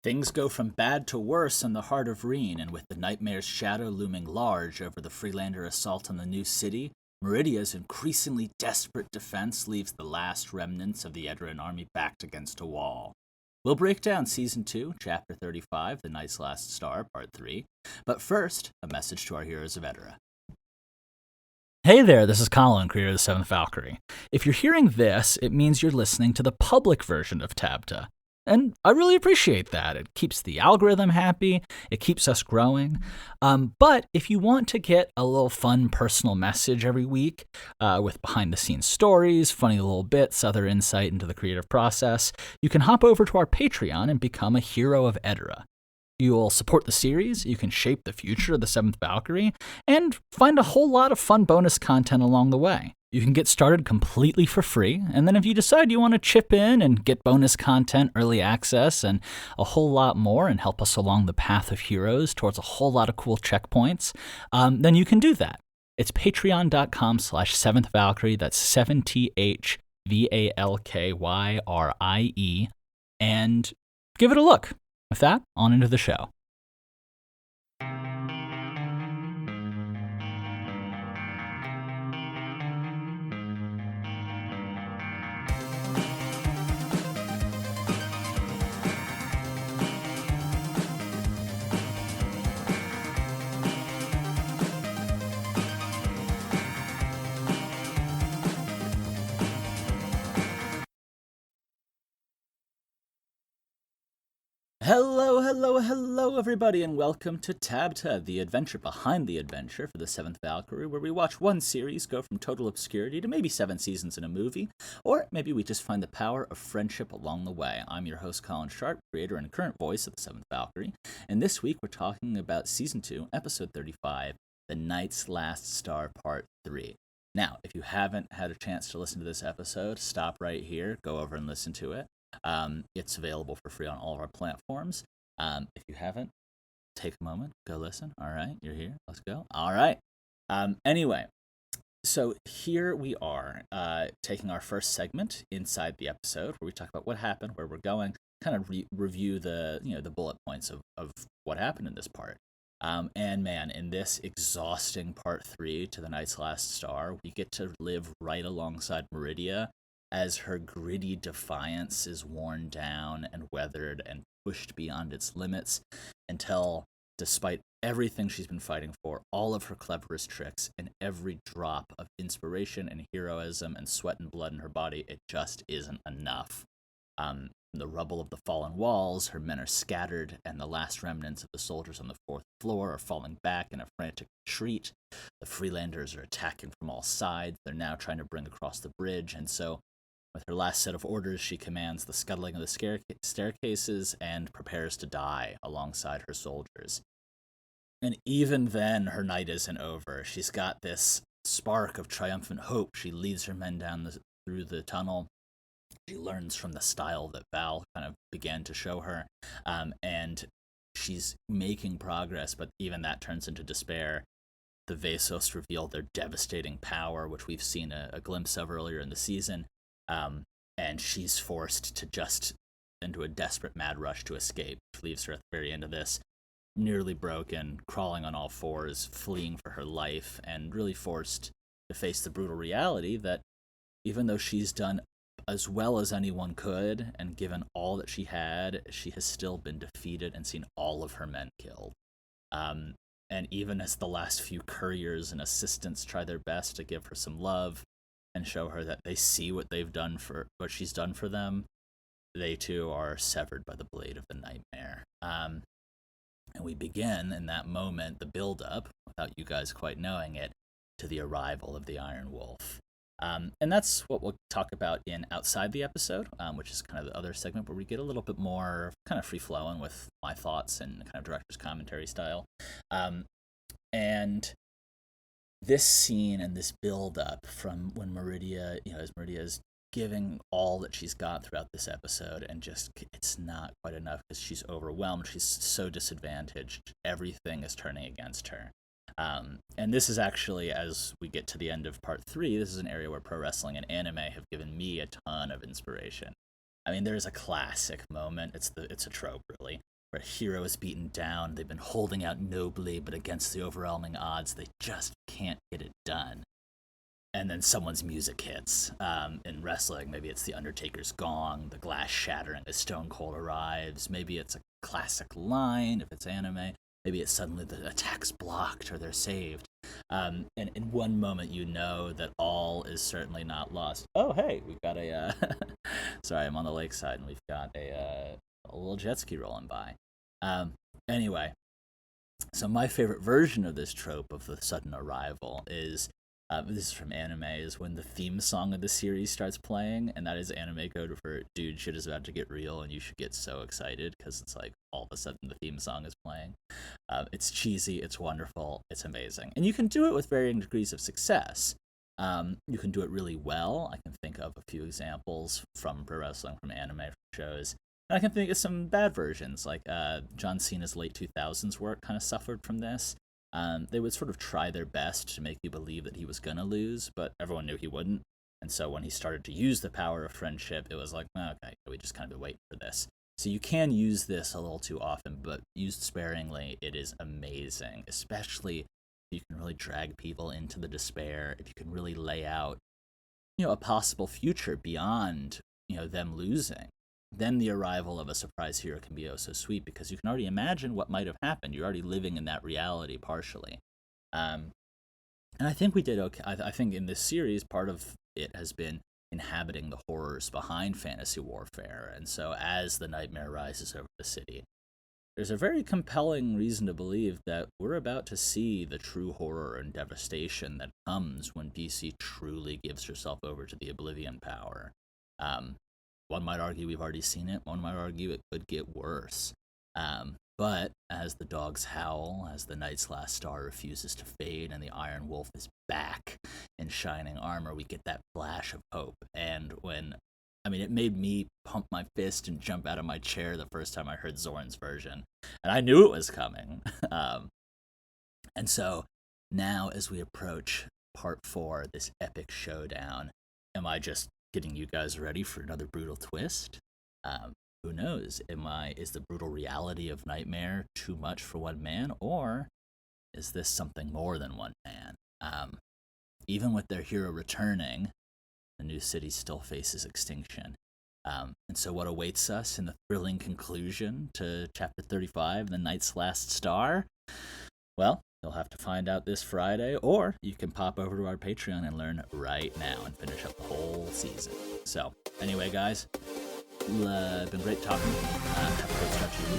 Things go from bad to worse in the heart of Rene, and with the Nightmare's shadow looming large over the Freelander assault on the new city, Meridia's increasingly desperate defense leaves the last remnants of the Edaran army backed against a wall. We'll break down Season 2, Chapter 35, The Night's Last Star, Part 3, but first, a message to our Heroes of Edara. Hey there, this is Colin, creator of the 7th Valkyrie. If you're hearing this, it means you're listening to the public version of TABTA. And I really appreciate that. It keeps the algorithm happy, it keeps us growing. But if you want to get a little fun personal message every week with behind-the-scenes stories, funny little bits, other insight into the creative process, you can hop over to our Patreon and become a Hero of Edara. You'll support the series, you can shape the future of the 7th Valkyrie, and find a whole lot of fun bonus content along the way. You can get started completely for free, and then if you decide you want to chip in and get bonus content, early access, and a whole lot more and help us along the path of heroes towards a whole lot of cool checkpoints, then you can do that. It's patreon.com/7th Valkyrie, that's 7THVALKYRIE, and give it a look. With that, on into the show. Hello, everybody, and welcome to TABTA, the adventure behind the adventure for the 7th Valkyrie, where we watch one series go from total obscurity to maybe 7 seasons in a movie, or maybe we just find the power of friendship along the way. I'm your host, Colin Sharp, creator and current voice of the 7th Valkyrie, and this week we're talking about Season 2, Episode 35, The Night's Last Star, Part 3. Now, if you haven't had a chance to listen to this episode, stop right here, go over and listen to it. It's available for free on all of our platforms. If you haven't, take a moment, go listen. All right, you're here. Let's go. All right. Anyway, so here we are, taking our first segment inside the episode where we talk about what happened, where we're going, kind of review the the bullet points of what happened in this part. And man, in this exhausting part 3 to the Night's Last Star, we get to live right alongside Meridia as her gritty defiance is worn down and weathered and pushed beyond its limits until, despite everything she's been fighting for, all of her cleverest tricks, and every drop of inspiration and heroism and sweat and blood in her body, it just isn't enough. In the rubble of the fallen walls, her men are scattered, and the last remnants of the soldiers on the 4th floor are falling back in a frantic retreat. The Freelanders are attacking from all sides. They're now trying to bring across the bridge, and so with her last set of orders, she commands the scuttling of the staircases and prepares to die alongside her soldiers. And even then, her night isn't over. She's got this spark of triumphant hope. She leads her men down through the tunnel. She learns from the style that Val kind of began to show her, and she's making progress, but even that turns into despair. The Vasos reveal their devastating power, which we've seen a glimpse of earlier in the season. And she's forced to just into a desperate mad rush to escape, which leaves her at the very end of this nearly broken, crawling on all fours, fleeing for her life, and really forced to face the brutal reality that even though she's done as well as anyone could and given all that she had, she has still been defeated and seen all of her men killed. And even as the last few couriers and assistants try their best to give her some love and show her that they see what she's done for them, they too are severed by the blade of the nightmare. And we begin in that moment, the build-up, without you guys quite knowing it, to the arrival of the Iron Wolf. And that's what we'll talk about in Outside the Episode, which is kind of the other segment where we get a little bit more kind of free-flowing with my thoughts and kind of director's commentary style. And this scene and this build-up from when Meridia, as Meridia is giving all that she's got throughout this episode, and just, it's not quite enough because she's overwhelmed. She's so disadvantaged. Everything is turning against her. And this is actually, as we get to the end of part 3, this is an area where pro wrestling and anime have given me a ton of inspiration. I mean, there's a classic moment. It's a trope, really, where a hero is beaten down. They've been holding out nobly, but against the overwhelming odds, they just can't get it done. And then someone's music hits. In wrestling, maybe it's the Undertaker's gong, the glass shattering as Stone Cold arrives. Maybe it's a classic line if it's anime. Maybe it's suddenly the attack's blocked or they're saved. And in one moment, you know that all is certainly not lost. Oh, hey, we've got a... Sorry, I'm on the lakeside, and we've got a little jet ski rolling by. Anyway, so my favorite version of this trope of the sudden arrival is... this is from anime, is when the theme song of the series starts playing, and that is anime code for dude, shit is about to get real, and you should get so excited, because it's like all of a sudden the theme song is playing. It's cheesy, it's wonderful, it's amazing. And you can do it with varying degrees of success. You can do it really well. I can think of a few examples from pro wrestling, from anime, from shows. And I can think of some bad versions, like John Cena's late 2000s work kind of suffered from this. They would sort of try their best to make you believe that he was going to lose, but everyone knew he wouldn't. And so when he started to use the power of friendship, it was like, okay, we just kind of been waiting for this. So you can use this a little too often, but used sparingly, it is amazing, especially if you can really drag people into the despair, if you can really lay out, a possible future beyond, them losing. Then the arrival of a surprise hero can be oh so sweet, because you can already imagine what might have happened. You're already living in that reality partially. And I think we did okay. I think in this series, part of it has been inhabiting the horrors behind fantasy warfare. And so as the nightmare rises over the city, there's a very compelling reason to believe that we're about to see the true horror and devastation that comes when DC truly gives herself over to the Oblivion power. One might argue we've already seen it. One might argue it could get worse. But as the dogs howl, as the night's last star refuses to fade, and the Iron Wolf is back in shining armor, we get that flash of hope. And it made me pump my fist and jump out of my chair the first time I heard Zorn's version. And I knew it was coming. And so now as we approach part 4, this epic showdown, am I just getting you guys ready for another brutal twist? Who knows? Is the brutal reality of Nightmare too much for one man, or is this something more than one man? Even with their hero returning, the new city still faces extinction. And so what awaits us in the thrilling conclusion to Chapter 35, The Night's Last Star? Well, you'll have to find out this Friday, or you can pop over to our Patreon and learn right now and finish up the whole season. So, anyway, guys, been great talking to you. Have a great start to your